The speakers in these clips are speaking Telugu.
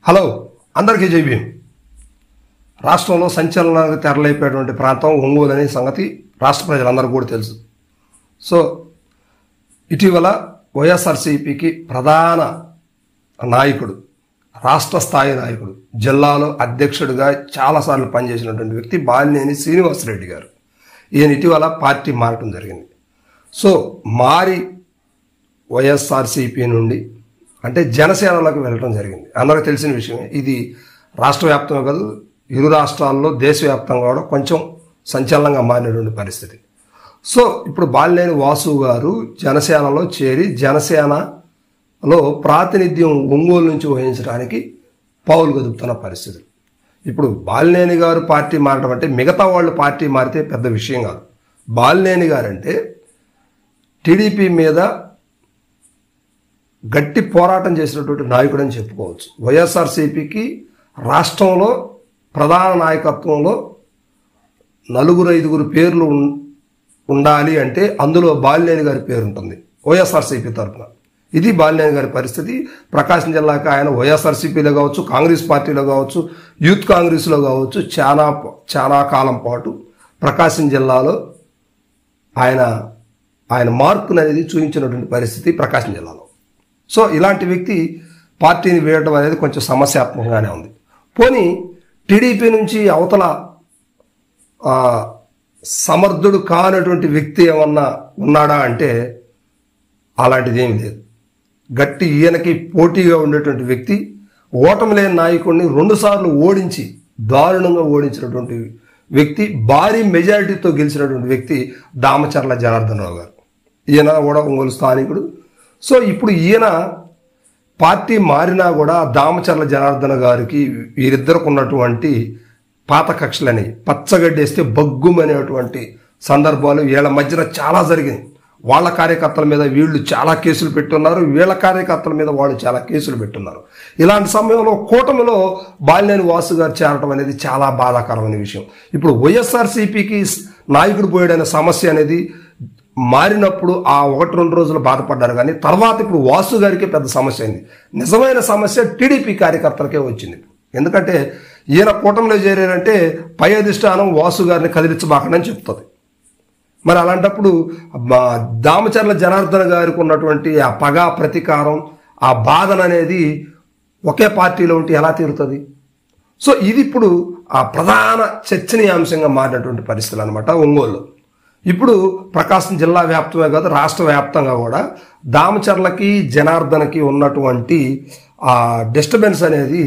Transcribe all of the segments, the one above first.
హలో అందరికీ జై భీమ్. రాష్ట్రంలో సంచలనానికి తెరలేపేటువంటి ప్రాంతం ఒంగోలు అనే సంగతి రాష్ట్ర ప్రజలందరూ కూడా తెలుసు. సో ఇటీవల వైఎస్ఆర్సీపీకి ప్రధాన నాయకుడు, రాష్ట్ర స్థాయి నాయకుడు, జిల్లాలో అధ్యక్షుడిగా చాలాసార్లు పనిచేసినటువంటి వ్యక్తి బాలినేని శ్రీనివాసరెడ్డి గారు, ఈయన ఇటీవల పార్టీ మారటం జరిగింది. సో మారి వైఎస్ఆర్సీపీ నుండి అంటే జనసేనలోకి వెళ్ళడం జరిగింది. అందరికీ తెలిసిన విషయమే. ఇది రాష్ట్ర వ్యాప్తంగా కాదు, ఇరు రాష్ట్రాల్లో దేశవ్యాప్తంగా కూడా కొంచెం సంచలనంగా మారినటువంటి పరిస్థితి. సో ఇప్పుడు బాలినేని వాసు గారు జనసేనలో చేరి జనసేనలో ప్రాతినిధ్యం ఒంగోలు నుంచి వహించడానికి పావులు కదుపుతున్న పరిస్థితులు. ఇప్పుడు బాలినేని గారు పార్టీ మారడం అంటే మిగతా వాళ్ళు పార్టీ మారితే పెద్ద విషయం కాదు. బాలినేని గారు అంటే టీడీపీ మీద గట్టి పోరాటం చేసినటువంటి నాయకుడు అని చెప్పుకోవచ్చు. వైఎస్ఆర్సీపీకి రాష్ట్రంలో ప్రధాన నాయకత్వంలో 4-5 పేర్లు ఉండాలి అంటే అందులో బాలినేని గారి పేరు ఉంటుంది వైఎస్ఆర్సీపీ తరఫున. ఇది బాలినేని గారి పరిస్థితి. ప్రకాశం జిల్లాకి ఆయన వైఎస్ఆర్సీపీలో కావచ్చు, కాంగ్రెస్ పార్టీలో కావచ్చు, యూత్ కాంగ్రెస్లో కావచ్చు, చాలా కాలం పాటు ప్రకాశం జిల్లాలో ఆయన మార్పును అనేది చూపించినటువంటి పరిస్థితి ప్రకాశం జిల్లాలో. సో ఇలాంటి వ్యక్తి పార్టీని వీడటం అనేది కొంచెం సమస్యాత్మకంగానే ఉంది. పోనీ టీడీపీ నుంచి అవతల సమర్థుడు కానటువంటి వ్యక్తి ఏమన్నా ఉన్నాడా అంటే అలాంటిది ఏమీ లేదు. గట్టి ఈయనకి పోటీగా ఉండేటువంటి వ్యక్తి, ఓటమి లేని నాయకుడిని 2 సార్లు ఓడించి దారుణంగా ఓడించినటువంటి వ్యక్తి, భారీ మెజారిటీతో గెలిచినటువంటి వ్యక్తి దామచర్ల జనార్దన్ రావు గారు. ఈయన కూడా ఒంగోలు స్థానికుడు. సో ఇప్పుడు ఈయన పార్టీ మారినా కూడా దామచర్ల జనార్దన్ గారికి వీరిద్దరికి ఉన్నటువంటి పాత కక్షలని పచ్చగడ్డేస్తే బగ్గుమనేటువంటి సందర్భాలు వీళ్ళ మధ్యన చాలా జరిగింది. వాళ్ళ కార్యకర్తల మీద వీళ్ళు చాలా కేసులు పెట్టున్నారు, వీళ్ళ కార్యకర్తల మీద వాళ్ళు చాలా కేసులు పెట్టున్నారు. ఇలాంటి సమయంలో కూటమిలో బాలినేని వాసు గారు చేరటం అనేది చాలా బాధాకరమైన విషయం. ఇప్పుడు వైఎస్ఆర్సీపీకి నాయకుడు పోయాడనే సమస్య అనేది మారినప్పుడు ఆ 1-2 రోజులు బాధపడ్డారు, కానీ తర్వాత ఇప్పుడు వాసు గారికి పెద్ద సమస్య అయింది. నిజమైన సమస్య టీడీపీ కార్యకర్తలకే వచ్చింది. ఎందుకంటే ఈయన కూటమిలో చేరారంటే పై అధిష్టానం వాసు గారిని కదిలించబాకండి అని చెప్తుంది. మరి అలాంటప్పుడు దామచర్ల జనార్దన్ గారికి ఉన్నటువంటి ఆ పగ, ప్రతీకారం, ఆ బాధన అనేది ఒకే పార్టీలో ఉంటే ఎలా తీరుతుంది? సో ఇది ఇప్పుడు ఆ ప్రధాన చర్చనీయాంశంగా మారినటువంటి పరిస్థితులు అనమాట ఒంగోలు. ఇప్పుడు ప్రకాశం జిల్లా వ్యాప్తమే కాదు, రాష్ట్ర వ్యాప్తంగా కూడా దామచర్లకి జనార్దన్కి ఉన్నటువంటి ఆ డిస్టర్బెన్స్ అనేది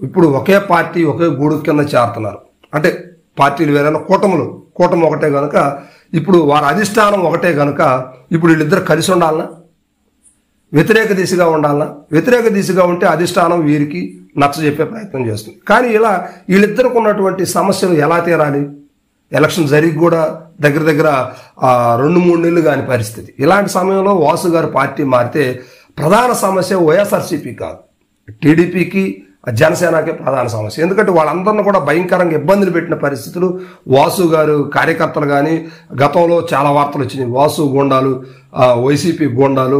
ఇప్పుడు ఒకే పార్టీ ఒకే గూడు కింద చేరుతున్నారు. అంటే పార్టీలు వేరైనా కూటమి ఒకటే కనుక ఇప్పుడు వారి అధిష్టానం ఒకటే కనుక ఇప్పుడు వీళ్ళిద్దరు కలిసి ఉండాలనా, వ్యతిరేక దిశగా ఉండాలనా? వ్యతిరేక దిశగా ఉంటే అధిష్టానం వీరికి నచ్చజెప్పే ప్రయత్నం చేస్తుంది. కానీ ఇలా వీళ్ళిద్దరికి ఉన్నటువంటి సమస్యలు ఎలా తీరాలి? ఎలక్షన్ జరిగి కూడా దగ్గర 2-3 నెలలు కాని పరిస్థితి. ఇలాంటి సమయంలో వాసు గారు పార్టీ మారితే ప్రధాన సమస్య వైఎస్ఆర్సీపీ కాదు, టీడీపీకి జనసేనకే ప్రధాన సమస్య. ఎందుకంటే వాళ్ళందరినీ కూడా భయంకరంగా ఇబ్బందులు పెట్టిన పరిస్థితులు. వాసు గారు కార్యకర్తలు కానీ గతంలో చాలా వార్తలు వచ్చినాయి, వాసు గూండాలు, వైసీపీ గూండాలు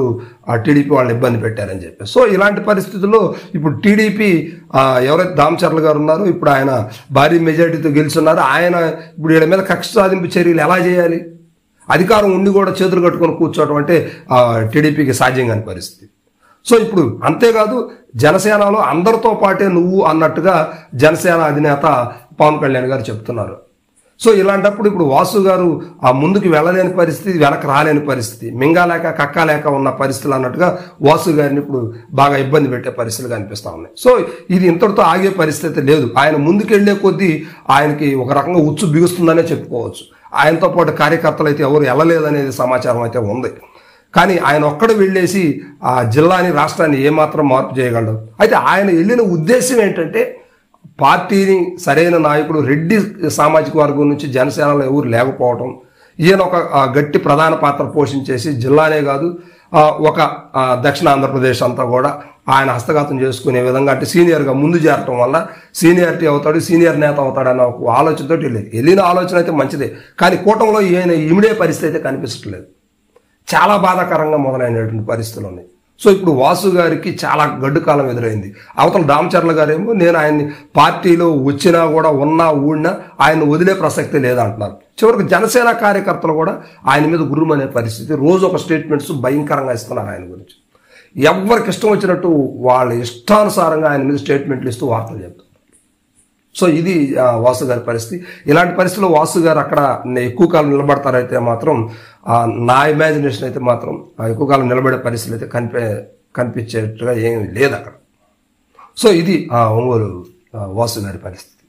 టీడీపీ వాళ్ళని ఇబ్బంది పెట్టారని చెప్పి. సో ఇలాంటి పరిస్థితుల్లో ఇప్పుడు టీడీపీ ఎవరైతే దామచర్ల గారు ఉన్నారో ఇప్పుడు ఆయన భారీ మెజారిటీతో గెలుచున్నారు. ఆయన ఇప్పుడు వీళ్ళ మీద కక్ష సాధింపు చర్యలు ఎలా చేయాలి? అధికారం ఉండి కూడా చేతులు కట్టుకొని కూర్చోవడం అంటే టీడీపీకి సాధ్యం కాని పరిస్థితి. సో ఇప్పుడు అంతేకాదు, జనసేనలో అందరితో పాటే నువ్వు అన్నట్టుగా జనసేన అధినేత పవన్ కళ్యాణ్ గారు చెప్తున్నారు. సో ఇలాంటప్పుడు ఇప్పుడు వాసు గారు ఆ ముందుకు వెళ్ళలేని పరిస్థితి, వెనక్కి రాలేని పరిస్థితి, మింగాలేక కక్కలేక ఉన్న పరిస్థితులు అన్నట్టుగా వాసు గారిని ఇప్పుడు బాగా ఇబ్బంది పెట్టే పరిస్థితులు కనిపిస్తూ ఉన్నాయి. సో ఇది ఇంతటితో ఆగే పరిస్థితి లేదు. ఆయన ముందుకెళ్లే కొద్దీ ఆయనకి ఒక రకంగా ఉచ్చు బిగుస్తుందనే చెప్పుకోవచ్చు. ఆయనతో పాటు కార్యకర్తలు అయితే ఎవరు వెళ్ళలేదనేది సమాచారం అయితే ఉంది. కానీ ఆయన ఒక్కడ వెళ్ళేసి ఆ జిల్లాని, రాష్ట్రాన్ని ఏమాత్రం మార్పు చేయగలడు? అయితే ఆయన వెళ్ళిన ఉద్దేశం ఏంటంటే పార్టీని సరైన నాయకుడు రెడ్డి సామాజిక వర్గం నుంచి జనసేనలో ఎవరు లేకపోవడం, ఈయన ఒక గట్టి ప్రధాన పాత్ర పోషించేసి జిల్లానే కాదు ఒక దక్షిణ ఆంధ్రప్రదేశ్ అంతా కూడా ఆయన హస్తగతం చేసుకునే విధంగా, అంటే సీనియర్గా ముందు చేరటం వల్ల సీనియారిటీ అవుతాడు, సీనియర్ నేత అవుతాడన్న ఒక ఆలోచనతో వెళ్ళిన ఆలోచన అయితే మంచిదే. కానీ కూటమిలో ఈయన ఇమిడే పరిస్థితి అయితే కనిపించట్లేదు. చాలా బాధాకరంగా మొదలైనటువంటి పరిస్థితులు ఉన్నాయి. సో ఇప్పుడు వాసు గారికి చాలా గడ్డు కాలం ఎదురైంది. అవతల దామచర్ల గారేమో నేను ఆయన్ని పార్టీలో వచ్చినా కూడా ఉన్నా ఊడినా ఆయన వదిలే ప్రసక్తి లేదంటున్నారు. చివరికి జనసేన కార్యకర్తలు కూడా ఆయన మీద గుర్రమనే పరిస్థితి, రోజు ఒక స్టేట్మెంట్స్ భయంకరంగా ఇస్తున్నారు ఆయన గురించి. ఎవరికి ఇష్టం వచ్చినట్టు వాళ్ళ ఇష్టానుసారంగా ఆయన మీద స్టేట్మెంట్లు ఇస్తూ వార్తలు చెప్తారు. సో ఇది వాసు గారి పరిస్థితి. ఇలాంటి పరిస్థితిలో వాసు గారు అక్కడ ఎక్కువ కాలం నిలబడతారైతే మాత్రం నా ఇమాజినేషన్ అయితే మాత్రం ఎక్కువ కాలం నిలబడే పరిస్థితులు అయితే కనిపించేట్టుగా ఏమీ లేదు అక్కడ. సో ఇది ఒంగోలు వాసు గారి పరిస్థితి.